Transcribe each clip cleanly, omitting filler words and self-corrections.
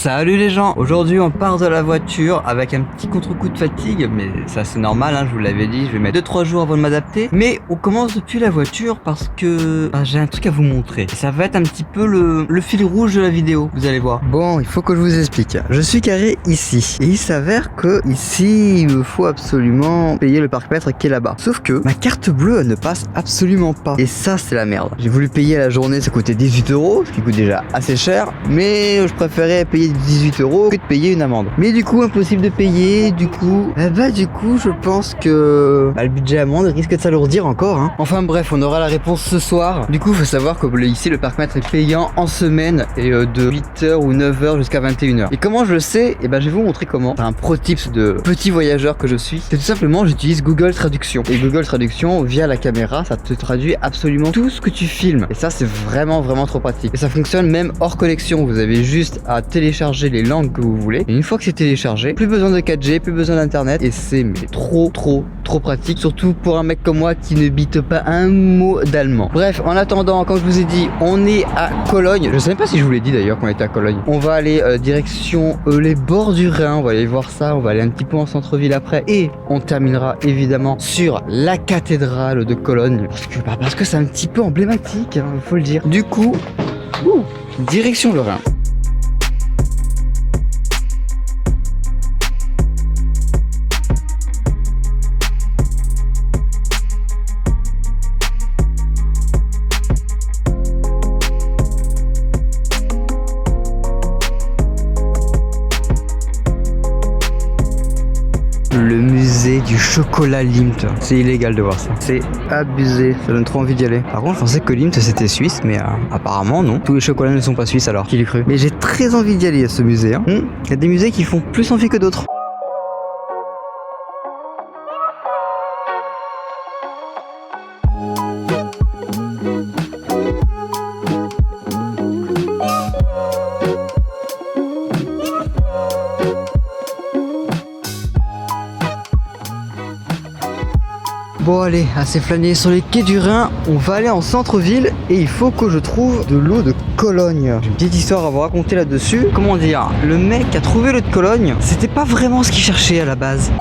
Salut les gens, aujourd'hui on part de la voiture avec un petit contre-coup de fatigue, mais ça c'est normal, hein, je vous l'avais dit, je vais mettre 2-3 jours avant de m'adapter. Mais on commence depuis la voiture parce que j'ai un truc à vous montrer. Et ça va être un petit peu le fil rouge de la vidéo, vous allez voir. Bon, il faut que je vous explique. Je suis garé ici, et il s'avère que ici il me faut absolument payer le parc-mètre qui est là-bas. Sauf que ma carte bleue elle ne passe absolument pas. Et ça c'est la merde. J'ai voulu payer à la journée, ça coûtait 18 €, ce qui coûte déjà assez cher, mais je préférais payer 18 € que de payer une amende. Mais du coup impossible de payer, du coup je pense que le budget amende risque de s'alourdir encore, hein. Enfin bref, on aura la réponse ce soir. Du coup faut savoir que ici le parc-mètre est payant en semaine et de 8h ou 9h jusqu'à 21h. Et comment je le sais? Et je vais vous montrer comment. C'est un pro tips de petit voyageur que je suis. C'est tout simplement j'utilise Google Traduction. Et Google Traduction via la caméra ça te traduit absolument tout ce que tu filmes. Et ça c'est vraiment trop pratique. Et ça fonctionne même hors connexion. Vous avez juste à télécharger les langues que vous voulez. Et une fois que c'est téléchargé, plus besoin de 4G, plus besoin d'internet. Et c'est trop pratique. Surtout pour un mec comme moi qui ne bite pas un mot d'allemand. Bref, en attendant, comme je vous ai dit, on est à Cologne. Je sais même pas si je vous l'ai dit d'ailleurs qu'on était à Cologne. On va aller direction les bords du Rhin. On va aller voir ça. On va aller un petit peu en centre-ville après. Et on terminera évidemment sur la cathédrale de Cologne. Parce que c'est un petit peu emblématique, hein, faut le dire. Du coup, direction le Rhin. Le musée du chocolat Limt. C'est illégal de voir ça. C'est abusé. Ça donne trop envie d'y aller. Par contre, je pensais que Limt c'était suisse, mais apparemment non. Tous les chocolats ne sont pas suisses alors. Qui l'eût cru? Mais j'ai très envie d'y aller à ce musée. Hein. Il y a des musées qui font plus envie que d'autres. Bon allez, assez flâné sur les quais du Rhin, on va aller en centre-ville et il faut que je trouve de l'eau de Cologne. J'ai une petite histoire à vous raconter là-dessus. Comment dire, le mec qui a trouvé l'eau de Cologne, c'était pas vraiment ce qu'il cherchait à la base.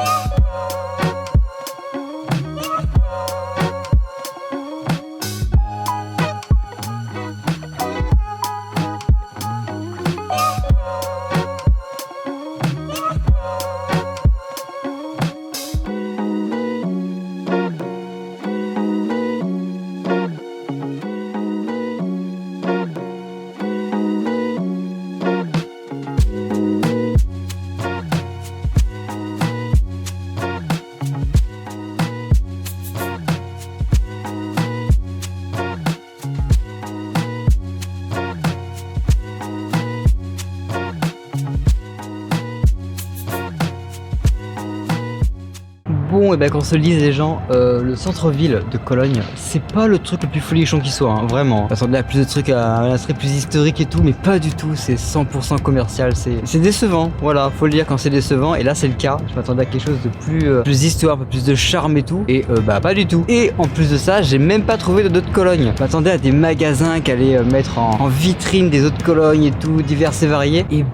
Bon, et qu'on se le dise les gens, le centre-ville de Cologne, c'est pas le truc le plus folichon qui soit, hein, vraiment. J'attendais à plus de trucs, à un attrait plus historique et tout, mais pas du tout, c'est 100% commercial, c'est décevant, voilà, faut le dire quand c'est décevant, et là c'est le cas. Je m'attendais à quelque chose de plus histoire, un peu plus de charme et tout, et pas du tout. Et en plus de ça, j'ai même pas trouvé de d'autres Cologne. Je m'attendais à des magasins qui allaient mettre en vitrine des autres Cologne et tout, divers et variés, et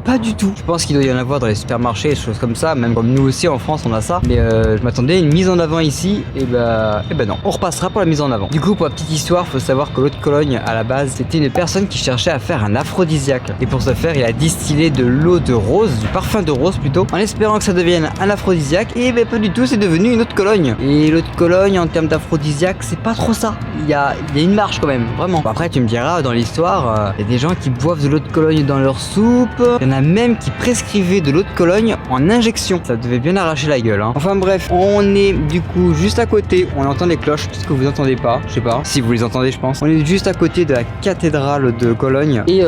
pas du tout. Je pense qu'il doit y en avoir dans les supermarchés, des choses comme ça, même comme nous aussi en France on a ça. Mais je m'attendais à une mise en avant ici, et non. On repassera pour la mise en avant. Du coup, pour la petite histoire, faut savoir que l'eau de Cologne, à la base, c'était une personne qui cherchait à faire un aphrodisiaque. Et pour ce faire, il a distillé de l'eau de rose, du parfum de rose plutôt, en espérant que ça devienne un aphrodisiaque. Et pas du tout, c'est devenu une eau de Cologne. Et l'eau de Cologne, en termes d'aphrodisiaque, c'est pas trop ça. Il y a une marge quand même, vraiment. Bon, après, tu me diras, dans l'histoire, il y a des gens qui boivent de l'eau de Cologne dans leur soupe. Il y en a même qui prescrivait de l'eau de Cologne en injection. Ça devait bien arracher la gueule, hein. Enfin bref, on est du coup juste à côté. On entend les cloches, puisque vous entendez pas, je sais pas si vous les entendez, je pense. On est juste à côté de la cathédrale de Cologne. Et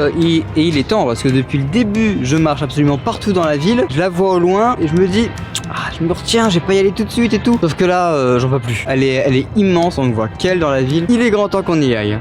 il est temps, parce que depuis le début, je marche absolument partout dans la ville. Je la vois au loin et je me dis, je me retiens, je vais pas y aller tout de suite et tout. Sauf que là, j'en peux plus. Elle est immense, on ne voit qu'elle dans la ville. Il est grand temps qu'on y aille.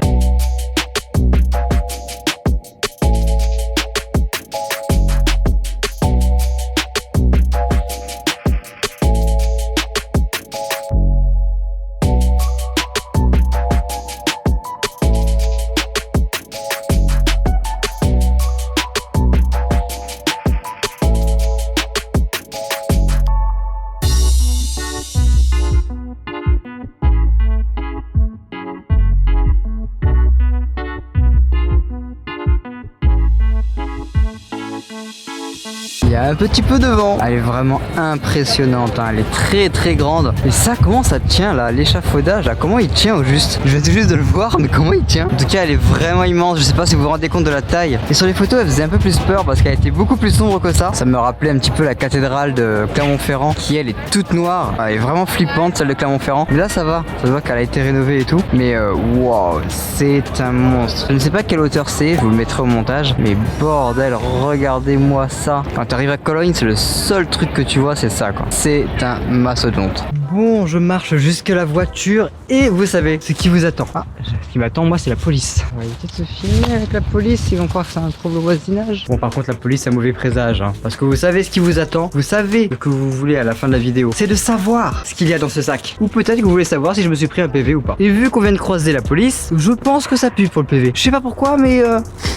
Il y a un petit peu de vent. Elle est vraiment impressionnante, hein. Elle est très très grande. Et ça, comment ça tient là? L'échafaudage, là, comment il tient au juste? Je viens tout juste de le voir, mais comment il tient? En tout cas, elle est vraiment immense. Je sais pas si vous vous rendez compte de la taille. Et sur les photos, elle faisait un peu plus peur parce qu'elle était beaucoup plus sombre que ça. Ça me rappelait un petit peu la cathédrale de Clermont-Ferrand qui, elle, est toute noire. Elle est vraiment flippante, celle de Clermont-Ferrand. Mais là, ça va. Ça se voit qu'elle a été rénovée et tout. Mais wow, c'est un monstre. Je ne sais pas quelle hauteur c'est. Je vous le mettrai au montage. Mais bordel, regardez-moi ça. Quand tu arrives à Cologne, c'est le seul truc que tu vois, c'est ça, quoi. C'est un mastodonte. Bon, je marche jusqu'à la voiture et vous savez ce qui vous attend. Ah, ce qui m'attend, moi, c'est la police. On va éviter de se filmer avec la police, ils vont croire que c'est un trouble au voisinage. Bon, par contre, la police, c'est un mauvais présage, hein, parce que vous savez ce qui vous attend. Vous savez ce que vous voulez à la fin de la vidéo. C'est de savoir ce qu'il y a dans ce sac. Ou peut-être que vous voulez savoir si je me suis pris un PV ou pas. Et vu qu'on vient de croiser la police, je pense que ça pue pour le PV. Je sais pas pourquoi, mais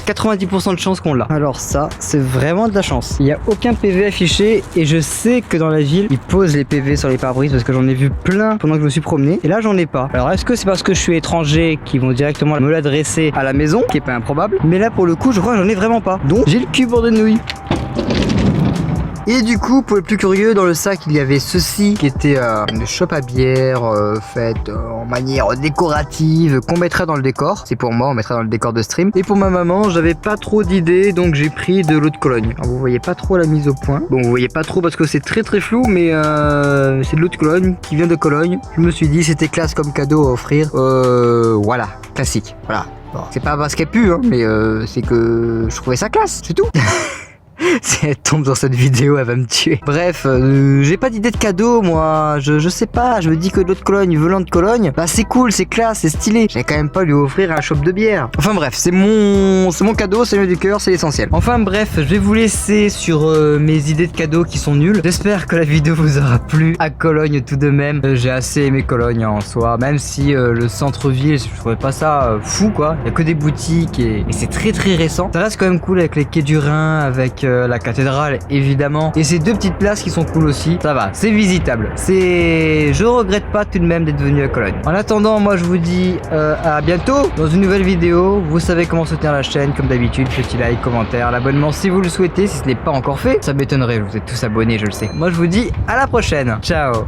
90% de chance qu'on l'a. Alors ça, c'est vraiment de la chance. Il n'y a aucun PV affiché et je sais que dans la ville, ils posent les PV sur les pare-brises parce que j'en ai vu plein pendant que je me suis promené. Et là, j'en ai pas. Alors, est-ce que c'est parce que je suis étranger qu'ils vont directement me l'adresser à la maison, qui est pas improbable? Mais là, pour le coup, je crois que j'en ai vraiment pas. Donc, j'ai le cul bord de nouilles. Et du coup, pour les plus curieux, dans le sac, il y avait ceci qui était une chope à bière faite en manière décorative qu'on mettra dans le décor. C'est pour moi, on mettra dans le décor de stream. Et pour ma maman, j'avais pas trop d'idées, donc j'ai pris de l'eau de Cologne. Alors, vous voyez pas trop la mise au point. Bon, vous voyez pas trop parce que c'est très très flou, mais c'est de l'eau de Cologne qui vient de Cologne. Je me suis dit, c'était classe comme cadeau à offrir. Voilà, classique. Voilà. Bon, c'est pas parce qu'elle pue, hein, mais c'est que je trouvais ça classe, c'est tout. Si elle tombe dans cette vidéo, elle va me tuer. Bref, j'ai pas d'idée de cadeau, moi. Je sais pas, je me dis que de l'eau de Cologne, volant de Cologne, bah c'est cool, c'est classe, c'est stylé. J'ai quand même pas lui offrir un shop de bière. Enfin bref, c'est mon cadeau, c'est le du cœur, c'est l'essentiel. Enfin bref, je vais vous laisser sur mes idées de cadeaux qui sont nulles. J'espère que la vidéo vous aura plu. À Cologne tout de même, j'ai assez aimé Cologne en soi, même si le centre-ville, je trouvais pas ça fou quoi. Il y a que des boutiques et c'est très très récent. Ça reste quand même cool avec les quais du Rhin, avec la cathédrale évidemment et ces deux petites places qui sont cool aussi. Ça va, c'est visitable, je regrette pas tout de même d'être venu à Cologne. En attendant, moi je vous dis à bientôt dans une nouvelle vidéo. Vous savez comment soutenir la chaîne comme d'habitude, petit like, commentaire, l'abonnement si vous le souhaitez, si ce n'est pas encore fait. Ça m'étonnerait, vous êtes tous abonnés, je le sais. Moi je vous dis à la prochaine, ciao.